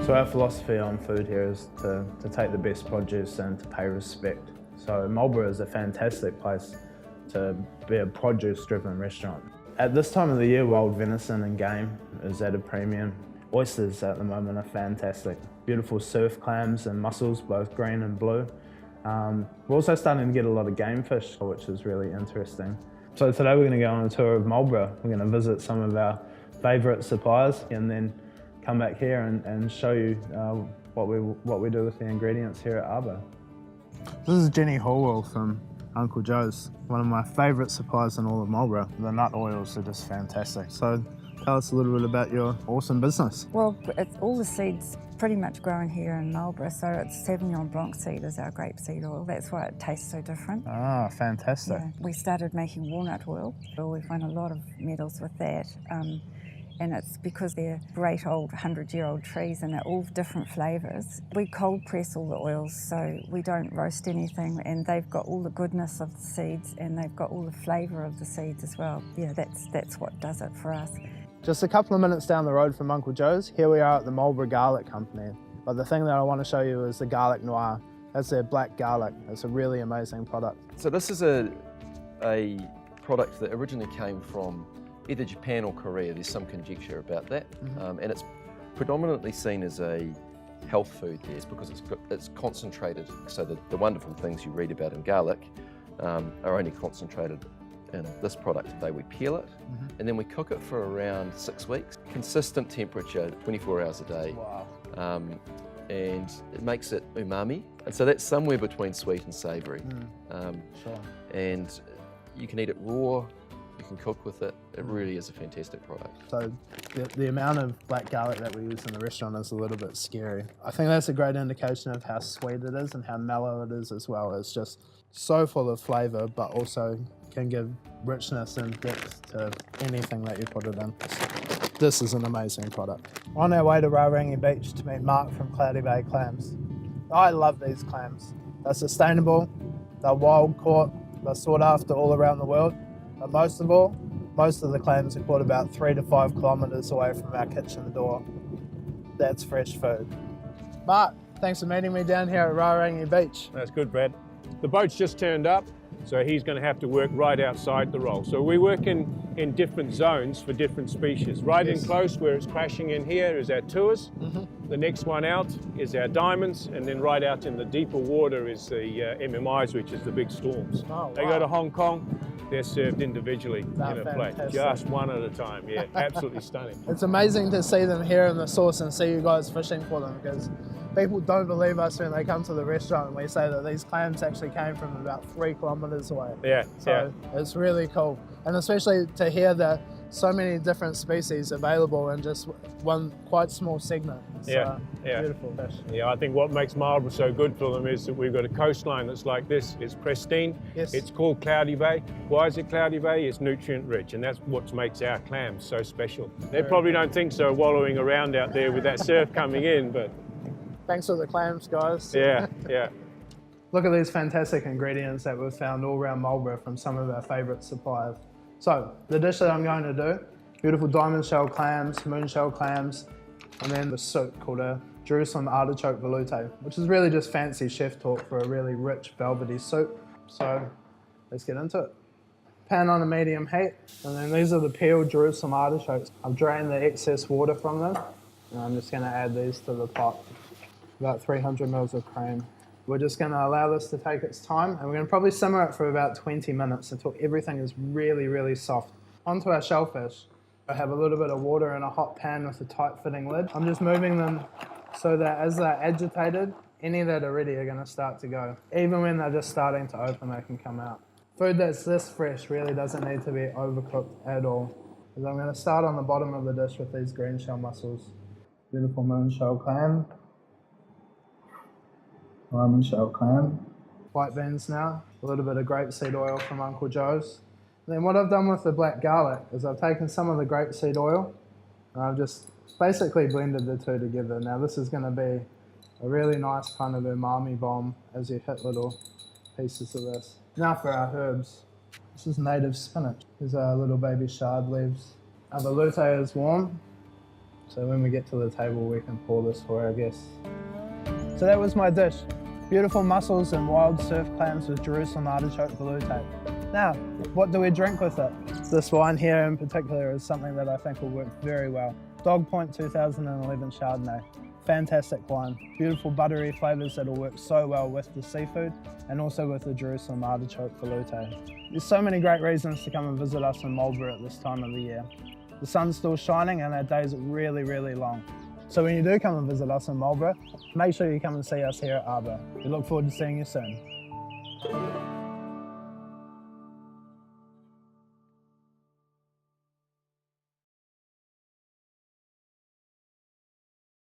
So our philosophy on food here is to take the best produce and to pay respect. So Marlborough is a fantastic place to be a produce-driven restaurant. At this time of the year, wild venison and game is at a premium. Oysters at the moment are fantastic. Beautiful surf clams and mussels, both green and blue. We're also starting to get a lot of game fish, which is really interesting. So today we're going to go on a tour of Marlborough. We're going to visit some of our favourite suppliers and then come back here and show you what we do with the ingredients here at Arbo. This is Jenny Hallwell from Uncle Joe's, one of my favourite suppliers in all of Marlborough. The nut oils are just fantastic. So tell us a little bit about your awesome business. Well, it's all the seeds pretty much grown here in Marlborough, so it's Sauvignon Blanc seed is our grapeseed oil. That's why it tastes so different. Ah, fantastic. Yeah. We started making walnut oil. We've won a lot of medals with that. And it's because they're great old 100-year-old trees and they're all different flavours. We cold press all the oils, so we don't roast anything, and they've got all the goodness of the seeds and they've got all the flavour of the seeds as well. Yeah, that's what does it for us. Just a couple of minutes down the road from Uncle Joe's, here we are at the Mulgrew Garlic Company. But the thing that I want to show you is the garlic noir. That's their black garlic. It's a really amazing product. So this is a product that originally came from either Japan or Korea. There's some conjecture about that. And it's predominantly seen as a health food there because it's concentrated. So the wonderful things you read about in garlic are only concentrated in this product today. We peel it and then we cook it for around 6 weeks. Consistent temperature, 24 hours a day. Wow. And it makes it umami. And so that's somewhere between sweet and savoury. Sure. And you can eat it raw, you can cook with it. It really is a fantastic product. So the amount of black garlic that we use in the restaurant is a little bit scary. I think that's a great indication of how sweet it is and how mellow it is as well. It's just so full of flavour, but also can give richness and depth to anything that you put it in. This is an amazing product. On our way to Raurangi Beach to meet Mark from Cloudy Bay Clams. I love these clams. They're sustainable, they're wild caught, they're sought after all around the world. But most of all, most of the clams are caught about 3 to 5 kilometres away from our kitchen door. That's fresh food. Mark, thanks for meeting me down here at Raurangi Beach. That's good, Brad. The boat's just turned up, so he's going to have to work right outside the roll. So we work in different zones for different species. Right in close where it's crashing in here is our tours. The next one out is our diamonds, and then right out in the deeper water is the MMIs, which is the big storms. Oh, They go to Hong Kong. They're served individually in a plate, fantastic. just one at a time. Yeah, absolutely stunning. It's amazing to see them here in the source and see you guys fishing for them, because people don't believe us when they come to the restaurant and we say that these clams actually came from about 3 kilometres away. Yeah, So it's really cool. And especially to hear that so many different species available in just one quite small segment. It's beautiful fish. Yeah, I think what makes Marlborough so good for them is that we've got a coastline that's like this. It's pristine. Yes. It's called Cloudy Bay. Why is it Cloudy Bay? It's nutrient rich, and that's what makes our clams so special. They probably don't think so wallowing around out there with that surf coming in, but... Thanks for the clams, guys. Yeah. Look at these fantastic ingredients that we've found all around Marlborough from some of our favourite suppliers. So, the dish that I'm going to do, beautiful diamond shell clams, moon shell clams, and then the soup called a Jerusalem Artichoke Veloute, which is really just fancy chef talk for a really rich velvety soup. So, let's get into it. Pan on a medium heat, and then these are the peeled Jerusalem artichokes. I've drained the excess water from them, and I'm just going to add these to the pot. About 300 mils of cream. We're just going to allow this to take its time, and we're going to probably simmer it for about 20 minutes until everything is really, really soft. Onto our shellfish. I have a little bit of water in a hot pan with a tight-fitting lid. I'm just moving them so that as they're agitated, any that are ready are going to start to go. Even when they're just starting to open, they can come out. Food that's this fresh really doesn't need to be overcooked at all. So I'm going to start on the bottom of the dish with these green shell mussels. Beautiful moon shell clam. Diamond shell clam. White beans now, a little bit of grapeseed oil from Uncle Joe's. And then what I've done with the black garlic is I've taken some of the grapeseed oil and I've just basically blended the two together. Now this is going to be a really nice kind of umami bomb as you hit little pieces of this. Now for our herbs. This is native spinach. These are little baby chard leaves. Our veloute is warm. So when we get to the table, we can pour this for our guests. So that was my dish. Beautiful mussels and wild surf clams with Jerusalem artichoke veloute. Now, what do we drink with it? This wine here in particular is something that I think will work very well. Dog Point 2011 Chardonnay. Fantastic wine. Beautiful buttery flavours that'll work so well with the seafood and also with the Jerusalem artichoke veloute. There's so many great reasons to come and visit us in Marlborough at this time of the year. The sun's still shining and our days are really, really long. So when you do come and visit us in Marlborough, make sure you come and see us here at Arbour. We look forward to seeing you soon.